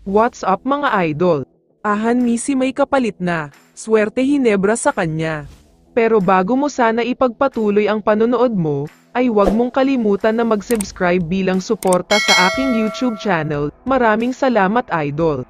What's up mga idol? Ahan Misi may kapalit na, swerte Hinebra sa kanya. Pero bago mo sana ipagpatuloy ang panonood mo, ay huwag mong kalimutan na mag-subscribe bilang suporta sa aking YouTube channel. Maraming salamat idol.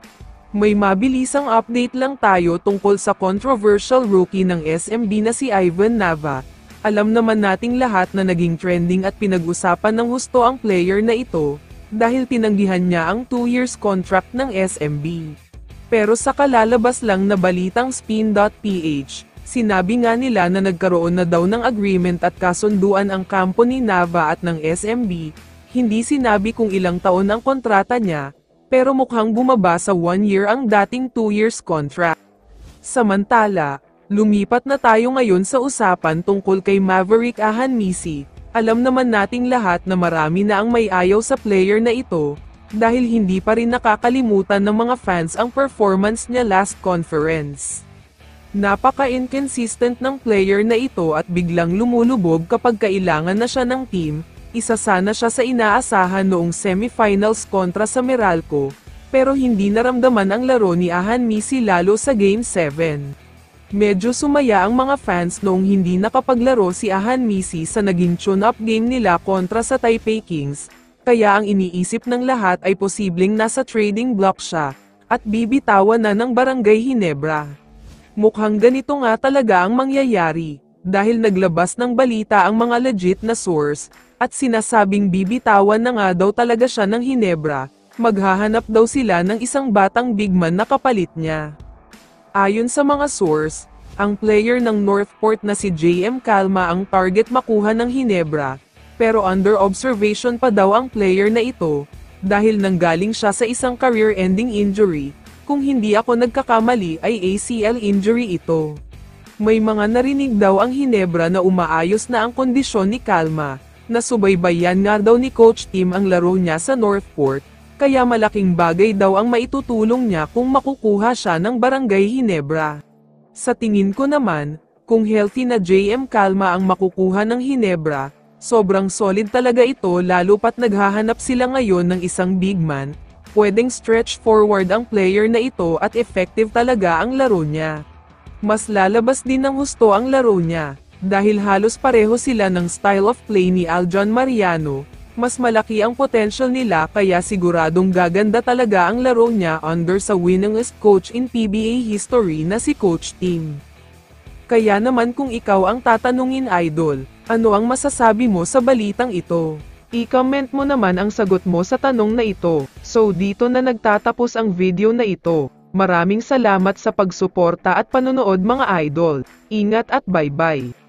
May mabilisang update lang tayo tungkol sa controversial rookie ng SMB na si Ivan Nava. Alam naman nating lahat na naging trending at pinag-usapan ng husto ang player na ito, dahil tinanggihan niya ang 2 years contract ng SMB. Pero sa kalalabas lang na balitang Spin.ph, sinabi nga nila na nagkaroon na daw ng agreement at kasunduan ang kampo ni Nava at ng SMB, hindi sinabi kung ilang taon ang kontrata niya, pero mukhang bumaba sa 1 year ang dating 2 years contract. Samantala, lumipat na tayo ngayon sa usapan tungkol kay Maverick Ahanmisi. Alam naman nating lahat na marami na ang may ayaw sa player na ito, dahil hindi pa rin nakakalimutan ng mga fans ang performance niya last conference. Napaka-inconsistent ng player na ito at biglang lumulubog kapag kailangan na siya ng team. Isa sana siya sa inaasahan noong semifinals kontra sa Meralco, pero hindi naramdaman ang laro ni Ahanmisi lalo sa Game 7. Medyo sumaya ang mga fans noong hindi nakapaglaro si Ahanmisi sa naging tune-up game nila kontra sa Taipei Kings, kaya ang iniisip ng lahat ay posibleng nasa trading block siya, at bibitawan na ng Barangay Hinebra. Mukhang ganito nga talaga ang mangyayari, dahil naglabas ng balita ang mga legit na source, at sinasabing bibitawan na nga daw talaga siya ng Hinebra, maghahanap daw sila ng isang batang bigman na kapalit niya. Ayon sa mga source, ang player ng Northport na si JM Calma ang target makuha ng Hinebra, pero under observation pa daw ang player na ito, dahil nanggaling siya sa isang career-ending injury, kung hindi ako nagkakamali ay ACL injury ito. May mga narinig daw ang Hinebra na umaayos na ang kondisyon ni Calma, na subaybayan nga daw ni Coach Tim ang laro niya sa Northport, kaya malaking bagay daw ang maitutulong niya kung makukuha siya ng Barangay Hinebra. Sa tingin ko naman, kung healthy na JM Calma ang makukuha ng Hinebra, sobrang solid talaga ito lalo pat naghahanap sila ngayon ng isang big man, pwedeng stretch forward ang player na ito at effective talaga ang laro niya. Mas lalabas din ng husto ang laro niya, dahil halos pareho sila ng style of play ni Aljon Mariano. Mas malaki ang potential nila kaya siguradong gaganda talaga ang laro niya under sa winningest coach in PBA history na si Coach Tim. Kaya naman kung ikaw ang tatanungin idol, ano ang masasabi mo sa balitang ito? I-comment mo naman ang sagot mo sa tanong na ito. So dito na nagtatapos ang video na ito. Maraming salamat sa pagsuporta at panonood mga idol. Ingat at bye-bye.